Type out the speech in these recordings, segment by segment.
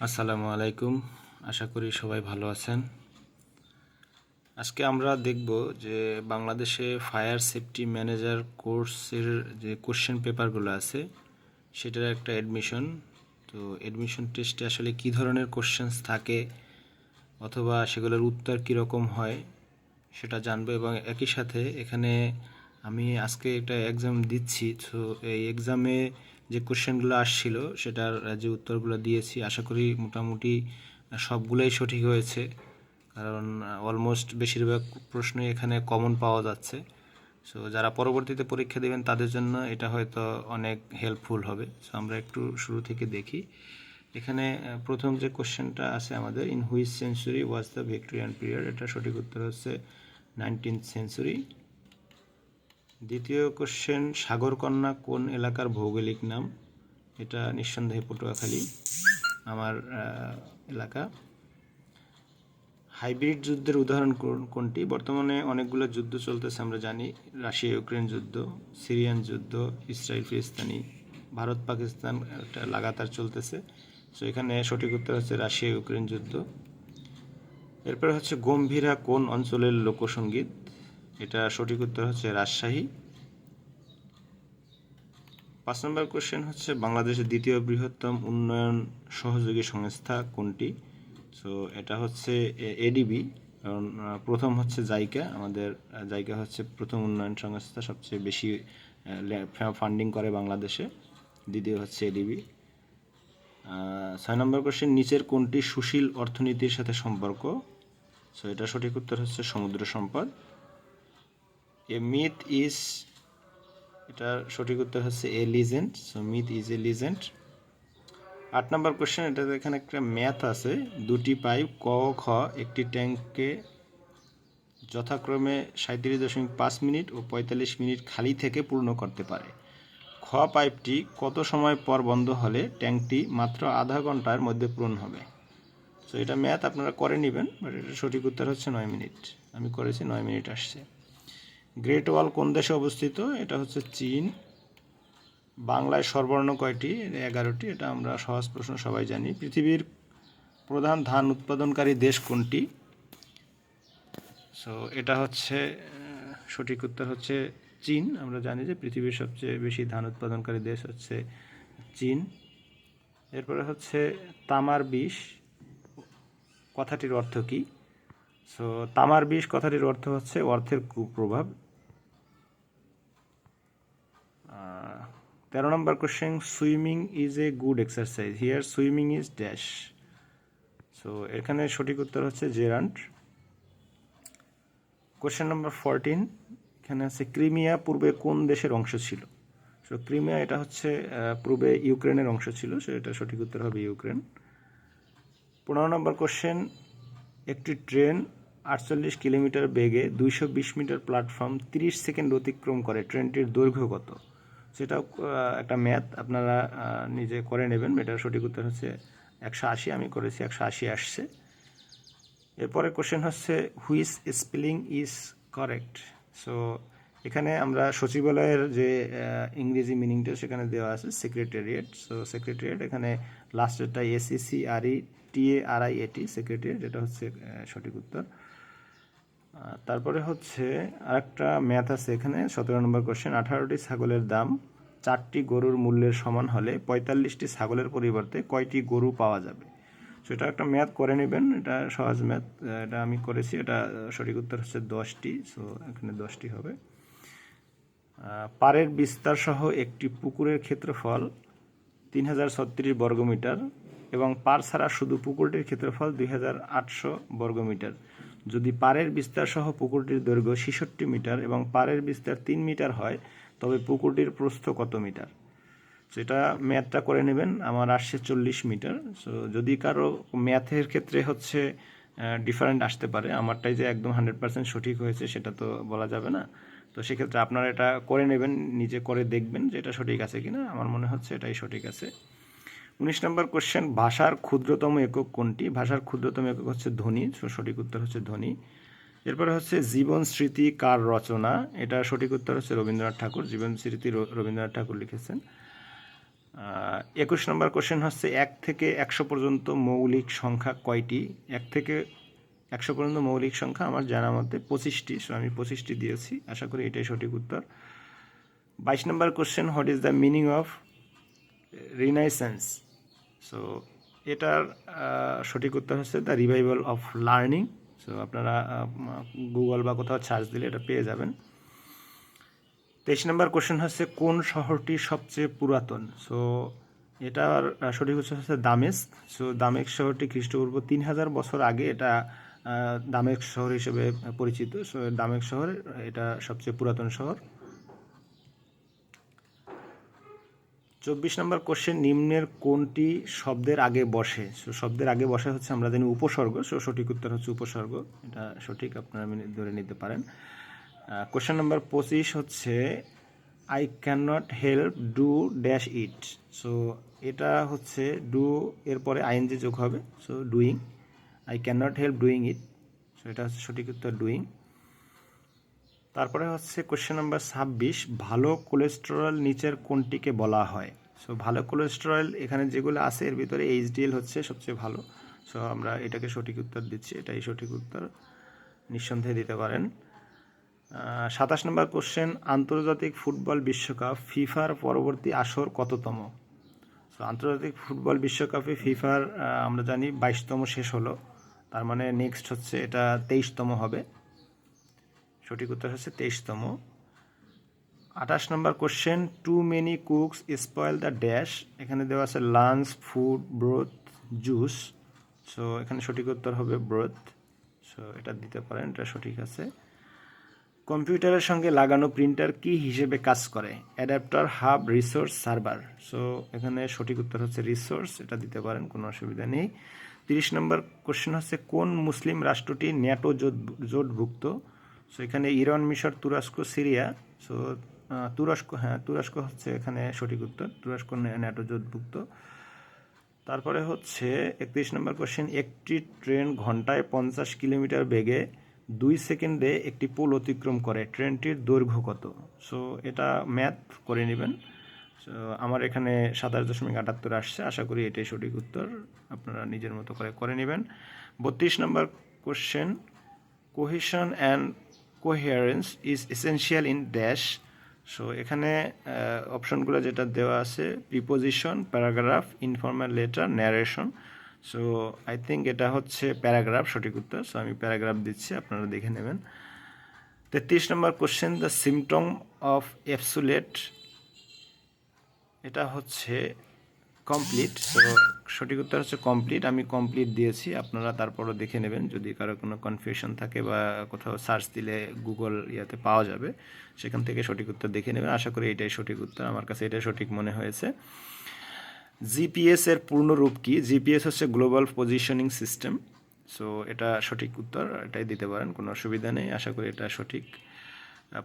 আসসালামু আলাইকুম। আশা করি সবাই ভালো আছেন। আজকে আমরা দেখব যে বাংলাদেশে ফায়ার সেফটি ম্যানেজার কোর্সের যে কোশ্চেন পেপারগুলো আছে সেটার একটা অ্যাডমিশন। তো অ্যাডমিশন টেস্টে আসলে কী ধরনের কোশ্চেন্স থাকে অথবা সেগুলোর উত্তর কীরকম হয় সেটা জানবো, এবং একই সাথে এখানে আমি আজকে একটা এক্সাম দিচ্ছি। তো এই এক্সামে যে কোশ্চেনগুলো আসছিল সেটার যে উত্তরগুলো দিয়েছি, আশা করি মোটামুটি সবগুলোই সঠিক হয়েছে, কারণ অলমোস্ট বেশিরভাগ প্রশ্নই এখানে কমন পাওয়া যাচ্ছে। সো যারা পরবর্তীতে পরীক্ষা দেবেন তাদের জন্য এটা হয়তো অনেক হেল্পফুল হবে। সো আমরা একটু শুরু থেকে দেখি। এখানে প্রথম যে কোশ্চেনটা আছে আমাদের, in which century was the Victorian period, এটা সঠিক উত্তর হচ্ছে 19th সেঞ্চুরি। দ্বিতীয় কোশ্চেন, সাগরকন্যা কোন এলাকার ভৌগোলিক নাম, এটা নিঃসন্দেহে পটুয়াখালী আমার এলাকা। হাইব্রিড যুদ্ধের উদাহরণ কোনটি? বর্তমানে অনেকগুলো যুদ্ধ চলতেছে, আমরা জানি রাশিয়া ইউক্রেন যুদ্ধ, সিরিয়ান যুদ্ধ, ইসরায়েল ফিলিস্তিনি, ভারত পাকিস্তান একটা লাগাতার চলতেছে। সো এখানে সঠিক উত্তর হচ্ছে রাশিয়া ইউক্রেন যুদ্ধ। এরপর হচ্ছে গম্ভীরা কোন অঞ্চলের লোকসঙ্গীত, এটা সঠিক উত্তর হচ্ছে রাজশাহী। 5 নম্বর কোশ্চেন হচ্ছে বাংলাদেশের দ্বিতীয় বৃহত্তম উন্নয়ন সহযোগী সংস্থা কোনটি? সো এটা হচ্ছে এডিবি, কারণ প্রথম হচ্ছে জাইকা, আমাদের জাইকা হচ্ছে প্রথম উন্নয়ন সংস্থা, সবচেয়ে বেশি ফান্ডিং করে বাংলাদেশে। দ্বিতীয় হচ্ছে এডিবি। 6 নম্বর কোশ্চেন, নিচের কোনটি সুশীল অর্থনীতির সাথে সম্পর্ক? সো এটা সঠিক উত্তর হচ্ছে সমুদ্র সম্পদ। এ মিথ ইজ, এটা সঠিক উত্তর হচ্ছে এ legend. So myth is a legend. 8 number question, এটা এখানে একটা ম্যাথ আছে, দুটি পাইপ ক ও খ একটি ট্যাঙ্কে যথাক্রমে 37.5 মিনিট ও 45 মিনিট খালি থেকে পূর্ণ করতে পারে। খ পাইপটি কত সময় পর বন্ধ হলে ট্যাঙ্কটি মাত্র আধা ঘন্টার মধ্যে পূরণ হবে? সো এটা ম্যাথ আপনারা করে নেবেন, বাট এটা সঠিক উত্তর হচ্ছে 9 মিনিট। আমি করেছি, 9 মিনিট আসছে। গ্রেট ওয়াল কোন দেশে অবস্থিত? এটা হচ্ছে চীন। বাংলায় স্বরবর্ণ কয়টি? 11টি। এটা আমরা সহজ প্রশ্ন সবাই জানি। পৃথিবীর প্রধান ধান উৎপাদনকারী দেশ কোনটি? সো এটা হচ্ছে সঠিক উত্তর হচ্ছে চীন। আমরা জানি যে পৃথিবীর সবচেয়ে বেশি ধান উৎপাদনকারী দেশ হচ্ছে চীন। এরপরে হচ্ছে তামার বিষ কথাটির অর্থ কী? সো তামার বিষ কথাটির অর্থ হচ্ছে অর্থের কুপ্রভাব। 13 number question, swimming is a good exercise, here swimming is dash. So এখানে সঠিক উত্তর হচ্ছে জেরান্ট। কোশ্চেন নম্বর 14, এখানে আছে ক্রিমিয়া পূর্বে কোন দেশের অংশ ছিল? সো ক্রিমিয়া এটা হচ্ছে পূর্বে ইউক্রেনের অংশ ছিল, সো এটা সঠিক উত্তর হবে ইউক্রেন। 15 নম্বর কোশ্চেন, একটি ট্রেন 48 কিলোমিটার বেগে 220 মিটার প্ল্যাটফর্ম 30 সেকেন্ড অতিক্রম করে, ট্রেনটির দৈর্ঘ্য কত? সেটাও একটা ম্যাথ, আপনারা নিজে করে নেবেন। এটার সঠিক উত্তর হচ্ছে 180, আমি করেছি, 180 আসছে। এরপরে কোশ্চেন হচ্ছে which spelling is correct? So এখানে আমরা সচিবালয়ের যে ইংরেজি মিনিংটা সেখানে দেওয়া আছে সেক্রেটারিয়েট। সো সেক্রেটারিয়েট, এখানে লাস্টেরটা SECRETARIAT, সেক্রেটারিয়েট, এটা হচ্ছে সঠিক উত্তর। তারপরে হচ্ছে আরেকটা ম্যাথ আছে এখানে, 17 নম্বর কোশ্চেন, 18টি ছাগলের দাম 4টি গরুর মূল্যের সমান হলে 45টি ছাগলের পরিবর্তে কয়টি গরু পাওয়া যাবে? সেটা একটা ম্যাথ করে নেবেন, এটা সহজ ম্যাথ, এটা আমি করেছি। এটা সঠিক উত্তর হচ্ছে 10টি। সো এখানে 10টি হবে। পাড়ের বিস্তার সহ একটি পুকুরের ক্ষেত্রফল 3036 বর্গমিটার এবং পাড় ছাড়া শুধু পুকুরটির ক্ষেত্রফল 2800 বর্গমিটার। যদি পাড়ের বিস্তার সহ পুকুরটির দৈর্ঘ্য 66 মিটার এবং পাড়ের বিস্তার 3 মিটার হয়, তবে পুকুরটির প্রস্থ কত মিটার? সেটা ম্যাথটা করে নেবেন, আমার আসছে 40 মিটার। সো যদি কারো ম্যাথের ক্ষেত্রে হচ্ছে ডিফারেন্ট আসতে পারে, আমারটাই যে একদম 100% সঠিক হয়েছে সেটা তো বলা যাবে না। তো সেক্ষেত্রে আপনারা এটা করে নেবেন, নিজে করে দেখবেন যে এটা সঠিক আছে কিনা। আমার মনে হচ্ছে এটাই সঠিক আছে। 19 নম্বর কোশ্চেন, ভাষার ক্ষুদ্রতম একক কোনটি? ভাষার ক্ষুদ্রতম একক হচ্ছে ধ্বনি। সঠিক উত্তর হচ্ছে ধ্বনি। এরপরে হচ্ছে জীবন স্মৃতি কার রচনা? এটা সঠিক উত্তর হচ্ছে রবীন্দ্রনাথ ঠাকুর। জীবন স্মৃতি রবীন্দ্রনাথ ঠাকুর লিখেছেন। 21 নম্বর কোশ্চেন হচ্ছে 1 থেকে 100 পর্যন্ত মৌলিক সংখ্যা কয়টি? 1 থেকে 100 পর্যন্ত মৌলিক সংখ্যা আমার জানার মধ্যে 25টি, সো আমি 25টি দিয়েছি, আশা করি এটাই সঠিক উত্তর। 22 number question, what is the meaning of renaissance? So এটার সঠিক উত্তর হচ্ছে the revival of learning. So আপনারা গুগল বা কোথাও সার্চ দিলে এটা পেয়ে যাবেন। 23 নম্বর কোশ্চেন হচ্ছে কোন শহরটি সবচেয়ে পুরাতন? সো এটার সঠিক উত্তর হচ্ছে দামেস্ক। সো দামেস্ক শহরটি খ্রিস্টপূর্ব 3000 বছর আগে এটা দামেস্ক শহর হিসেবে পরিচিত। সো দামেস্ক শহর এটা সবচেয়ে পুরাতন শহর। 24 নম্বর কোশ্চেন, নিম্নের কোনটি শব্দের আগে বসে? সো শব্দের আগে বসে হচ্ছে আমরা জানি উপসর্গ। সো সঠিক উত্তর হচ্ছে উপসর্গ, এটা সঠিক, আপনারা ধরে নিতে পারেন। কোশ্চেন নাম্বার 25 হচ্ছে I can not help do dash it. So এটা হচ্ছে ডু এরপরে আইএনজি যোগ হবে, so doing. I can not help doing it, so এটা হচ্ছে সঠিক উত্তর ডুইং। তারপরে হচ্ছে কোশ্চেন নাম্বার 26, ভালো কোলেস্টেরল নিচের কোনটিকে বলা হয়? সো ভালো কোলেস্টেরল এখানে যেগুলো আছে এর ভিতরে এইচডিএল হচ্ছে সবচেয়ে ভালো। সো আমরা এটাকে সঠিক উত্তর দিচ্ছি, এটাই সঠিক উত্তর, নিঃসন্দেহে দিতে পারেন। 27 নম্বর কোশ্চেন, আন্তর্জাতিক ফুটবল বিশ্বকাপ ফিফার পরবর্তী আসর কততম? সো আন্তর্জাতিক ফুটবল বিশ্বকাপে ফিফার আমরা জানি 22তম শেষ হলো, তার মানে নেক্সট হচ্ছে এটা 23তম হবে। সঠিক উত্তর হচ্ছে 23তম। 28 number question, too many cooks spoil the dash. এখানে দেওয়া আছে lunch, food, broth, juice. So এখানে সঠিক উত্তর হবে ব্রথ। সো এটা দিতে পারেন, এটা সঠিক আছে। কম্পিউটারের সঙ্গে লাগানো প্রিন্টার কি হিসেবে কাজ করে? Adapter, hub, resource, server. So এখানে সঠিক উত্তর হচ্ছে রিসোর্স, এটা দিতে পারেন, কোনো অসুবিধা নেই। 30 নম্বর কোশ্চেন হচ্ছে কোন মুসলিম রাষ্ট্রটি ন্যাটো জোটভুক্ত? সো এখানে ইরান, মিশর, তুরস্ক, সিরিয়া। সো তুরস্ক, হ্যাঁ তুরস্ক হচ্ছে এখানে সঠিক উত্তর, তুরস্ক ন্যাটো জোটভুক্ত। তারপরে হচ্ছে 31 নম্বর কোশ্চেন, একটি ট্রেন ঘন্টায় 50 কিলোমিটার বেগে 2 সেকেন্ডে একটি পোল অতিক্রম করে, ট্রেনটির দৈর্ঘ্য কত? সো এটা ম্যাথ করে নেবেন। সো আমার এখানে 27.78 আসছে, আশা করি এটাই সঠিক উত্তর, আপনারা নিজের মতো করে নেবেন। 32 number question, cohesion and coherence is essential in dash. So এখানে অপশনগুলো যেটা দেওয়া আছে, preposition, paragraph, informal letter, narration. So I think এটা হচ্ছে প্যারাগ্রাফ সঠিক উত্তর। সো আমি প্যারাগ্রাফ দিচ্ছি, আপনারা দেখে নেবেন। 33 number question, the symptom of absolute, এটা হচ্ছে কমপ্লিট। সো সঠিক উত্তর হচ্ছে কমপ্লিট, আমি কমপ্লিট দিয়েছি, আপনারা তারপরও দেখে নেবেন, যদি কারো কোনো কনফিউশন থাকে বা কোথাও সার্চ দিলে গুগল ইয়াতে পাওয়া যাবে, সেখান থেকে সঠিক উত্তর দেখে নেবেন। আশা করি এটাই সঠিক উত্তর, আমার কাছে এটাই সঠিক মনে হয়েছে। জিপিএস এর পূর্ণ রূপ কি? জিপিএস হচ্ছে গ্লোবাল পজিশনিং সিস্টেম। সো এটা সঠিক উত্তর, এটাই দিতে পারেন, কোনো অসুবিধা নেই, আশা করি এটা সঠিক।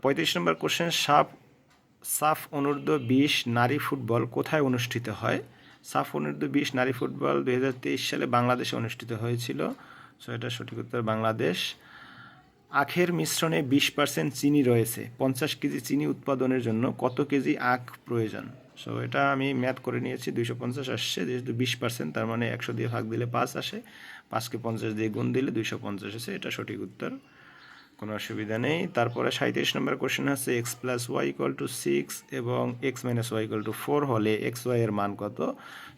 35 নম্বর কোশ্চেন, সাফ অনূর্ধ্ব 20 নারী ফুটবল কোথায় অনুষ্ঠিত হয়? সাফ অনূর্ধ্ব 20 নারী ফুটবল 2023 সালে বাংলাদেশে অনুষ্ঠিত হয়েছিল। সো এটা সঠিক উত্তর বাংলাদেশ। আখের মিশ্রণে 20% চিনি রয়েছে, 50 কেজি চিনি উৎপাদনের জন্য কত কেজি আখ প্রয়োজন? সো এটা আমি ম্যাথ করে নিয়েছি, 250 আসছে, যেহেতু 20%, তার মানে 100 দিয়ে ভাগ দিলে 5 আসে, 5কে 50 দিয়ে গুণ দিলে 250 আসে, এটা সঠিক উত্তর, কোনো অসুবিধা নেই। তারপরে 37 নম্বর কোশ্চেন আছে, x + y = 6 এবং x - y = 4 হলে x y এর মান কত?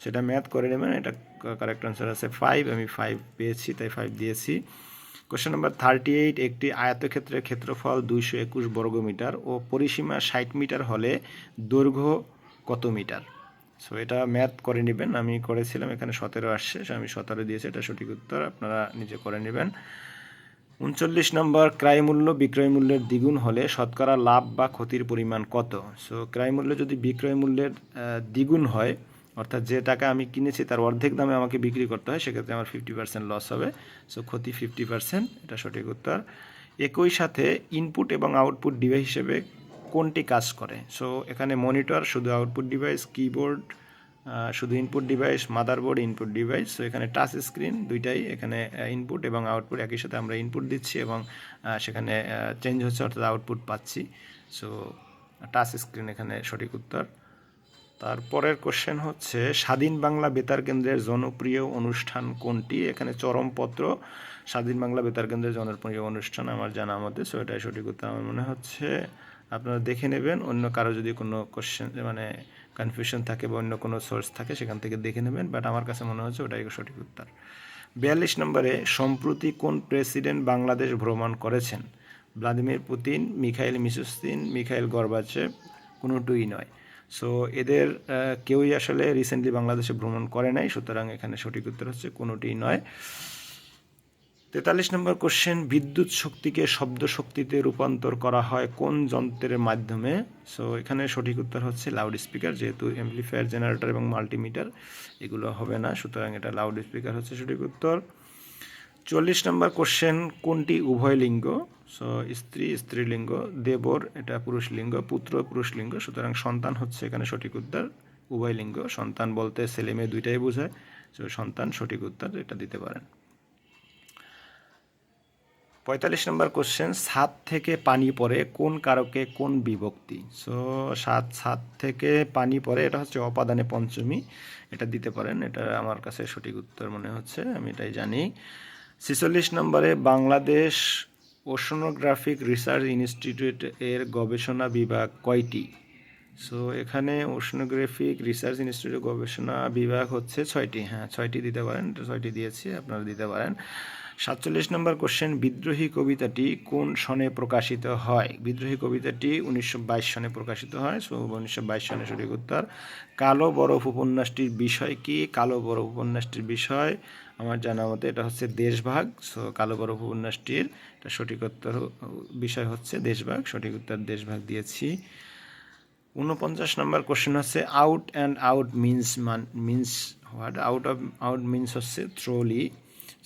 সেটা ম্যাথ করে নেবেন, এটা কারেক্ট আনসার আছে 5, আমি 5 পেয়েছি তাই 5 দিয়েছি। কোশ্চেন নাম্বার 38, একটি আয়তক্ষেত্রের ক্ষেত্রফল 221 বর্গমিটার ও পরিসীমা 60 মিটার হলে দৈর্ঘ্য কত মিটার? সো এটা ম্যাথ করে নেবেন, আমি করেছিলাম, এখানে 17 আসছে, আমি 17 দিয়েছি, এটা সঠিক উত্তর, আপনারা নিজে করে নেবেন। 39 নম্বর, ক্রয় মূল্য বিক্রয় মূল্যের দ্বিগুণ হলে শতকরা লাভ বা ক্ষতির পরিমাণ কত? সো ক্রয় মূল্য যদি বিক্রয় মূল্যের দ্বিগুণ হয়, অর্থাৎ যে টাকা আমি কিনেছি তার অর্ধেক দামে আমাকে বিক্রি করতে হয়, সেক্ষেত্রে আমার 50% লস হবে। সো ক্ষতি 50%, এটা সঠিক উত্তর। একই সাথে ইনপুট এবং আউটপুট ডিভাইস হিসেবে কোনটি কাজ করে? সো এখানে মনিটর শুধু আউটপুট ডিভাইস, কিবোর্ড শুধু input device, motherboard input device. So এখানে টাচ স্ক্রিন দুইটাই, এখানে ইনপুট এবং আউটপুট একই সাথে আমরা ইনপুট দিচ্ছি এবং সেখানে চেঞ্জ হচ্ছে, অর্থাৎ আউটপুট পাচ্ছি। সো টাচ স্ক্রিন এখানে সঠিক উত্তর। তারপরের কোশ্চেন হচ্ছে স্বাধীন বাংলা বেতার কেন্দ্রের জনপ্রিয় অনুষ্ঠান কোনটি? এখানে চরমপত্র স্বাধীন বাংলা বেতার কেন্দ্রের জনপ্রিয় অনুষ্ঠান আমার জানা মতে, সো এটাই সঠিক উত্তর আমার মনে হচ্ছে। আপনারা দেখে নেবেন, অন্য কারো যদি কোনো কোশ্চেন মানে কনফিউশন থাকে বা অন্য কোনো সোর্স থাকে সেখান থেকে দেখে নেবেন, বাট আমার কাছে মনে হচ্ছে ওটাই সঠিক উত্তর। 42 নম্বরে সম্প্রতি কোন প্রেসিডেন্ট বাংলাদেশ ভ্রমণ করেছেন? Vladimir Putin, Mikhail Mishustin, Mikhail Gorbachev, কোনোটিই নয়। সো এদের কেউই আসলে রিসেন্টলি বাংলাদেশে ভ্রমণ করে নাই, সুতরাং এখানে সঠিক উত্তর হচ্ছে কোনোটিই নয়। 43 নম্বর কোশ্চেন বিদ্যুৎ শক্তিকে শব্দ শক্তিতে রূপান্তর করা হয় কোন যন্ত্রের মাধ্যমে? সো এখানে সঠিক উত্তর হচ্ছে লাউড স্পিকার, যেহেতু অ্যাম্পলিফায়ার, জেনারেটর এবং মাল্টিমিটার এগুলো হবে না, সুতরাং এটা লাউড স্পিকার হচ্ছে সঠিক উত্তর। 44 নম্বর কোশ্চেন কোনটি উভয় লিঙ্গ? সো স্ত্রী স্ত্রীলিঙ্গ, দেবর এটা পুরুষ লিঙ্গ, পুত্র পুরুষ লিঙ্গ, সুতরাং সন্তান হচ্ছে এখানে সঠিক উত্তর। উভয় লিঙ্গ, সন্তান বলতে ছেলে মেয়ে দুইটাই বোঝায়, সো সন্তান সঠিক উত্তর, এটা দিতে পারেন। 45 নম্বর কোশ্চেন ছাদ থেকে পানি পড়ে কোন কারকে কোন বিভক্তি? সো ছাদ থেকে পানি পড়ে এটা হচ্ছে অপাদানে পঞ্চমী, এটা দিতে পারেন, এটা আমার কাছে সঠিক উত্তর মনে হচ্ছে, আমি এটাই জানি। 46 নম্বরে বাংলাদেশ ওশনোগ্রাফিক রিসার্চ ইনস্টিটিউট এর গবেষণা বিভাগ কয়টি? সো এখানে ওশনোগ্রাফিক রিসার্চ ইনস্টিটিউট গবেষণা বিভাগ হচ্ছে 6টি। হ্যাঁ 6টি দিতে পারেন, 6টি দিয়েছি, আপনারা দিতে পারেন। 47 নম্বর কোশ্চেন বিদ্রোহী কবিতাটি কোন সনে প্রকাশিত হয়? বিদ্রোহী কবিতাটি 1922 সনে প্রকাশিত হয়, সো 1922 সনে সঠিক উত্তর। কালো বরফ উপন্যাসটির বিষয় কি? কালো বরফ উপন্যাসটির বিষয় আমার জানা মতে এটা হচ্ছে দেশভাগ, সো কালো বরফ উপন্যাসটির এটা সঠিক উত্তর বিষয় হচ্ছে দেশভাগ, সঠিক উত্তর দেশভাগ দিয়েছি। 49 নম্বর কোশ্চেন হচ্ছে out and out means what? Out means হচ্ছে থ্রোলি,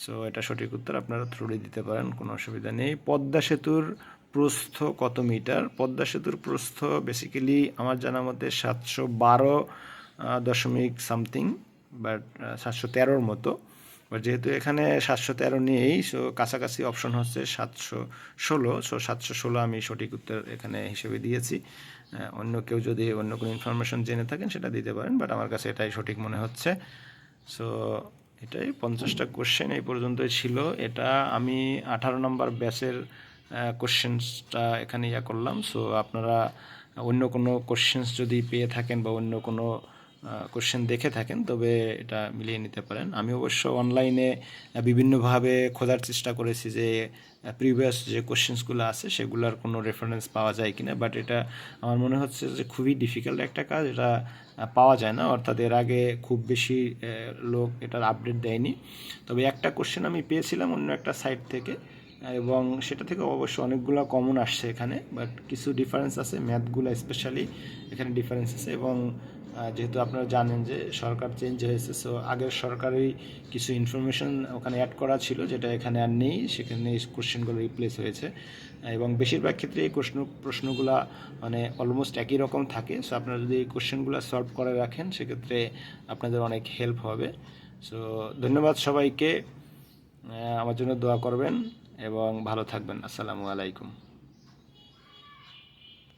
সো এটা সঠিক উত্তর, আপনারা থ্রোলি দিতে পারেন, কোনো অসুবিধা নেই। পদ্মা সেতুর প্রস্থ কত মিটার? পদ্মা সেতুর প্রস্থ বেসিক্যালি আমার জানা মতে 712 সামথিং, বাট 713-র মতো, বাট যেহেতু এখানে 713 নেই, সো কাছাকাছি অপশন হচ্ছে 716, সো 716 আমি সঠিক উত্তর এখানে হিসেবে দিয়েছি। অন্য কেউ যদি অন্য কোনো ইনফরমেশন জেনে থাকেন সেটা দিতে পারেন, বাট আমার কাছে এটাই সঠিক মনে হচ্ছে। সো এটাই 50টা কোশ্চেন এই পর্যন্তই ছিল। এটা আমি 18 নম্বর ব্যাচের কোশ্চেন্সটা এখানে করলাম। সো আপনারা অন্য কোনো কোশ্চেন্স যদি পেয়ে থাকেন বা অন্য কোনো কোশ্চেন দেখে থাকেন তবে এটা মিলিয়ে নিতে পারেন। আমি অবশ্য অনলাইনে বিভিন্নভাবে খোঁজার চেষ্টা করেছি যে প্রিভিয়াস যে কোশ্চেন্সগুলো আছে সেগুলোর কোনো রেফারেন্স পাওয়া যায় কিনা, বাট এটা আমার মনে হচ্ছে যে খুবই ডিফিকাল্ট একটা কাজ, এটা পাওয়া যায় না, অর্থাৎ এর আগে খুব বেশি লোক এটার আপডেট দেয়নি। তবে একটা কোশ্চেন আমি পেয়েছিলাম অন্য একটা সাইট থেকে, এবং সেটা থেকে অবশ্য অনেকগুলো কমন আসছে এখানে, বাট কিছু ডিফারেন্স আছে, ম্যাথগুলো স্পেশালি এখানে ডিফারেন্স আছে। এবং যেহেতু আপনারা জানেন যে সরকার চেঞ্জ হয়েছে, সো আগের সরকারি কিছু ইনফরমেশন ওখানে অ্যাড করা ছিল যেটা এখানে আর নেই, সেখানে এই কোশ্চেনগুলো রিপ্লেস হয়েছে, এবং বেশিরভাগ ক্ষেত্রে এই প্রশ্নগুলো মানে অলমোস্ট একই রকম থাকে। সো আপনারা যদি এই কোশ্চেনগুলো সলভ করে রাখেন সেক্ষেত্রে আপনাদের অনেক হেল্প হবে। সো ধন্যবাদ সবাইকে, আমার জন্য দোয়া করবেন এবং ভালো থাকবেন। আসসালামু আলাইকুম।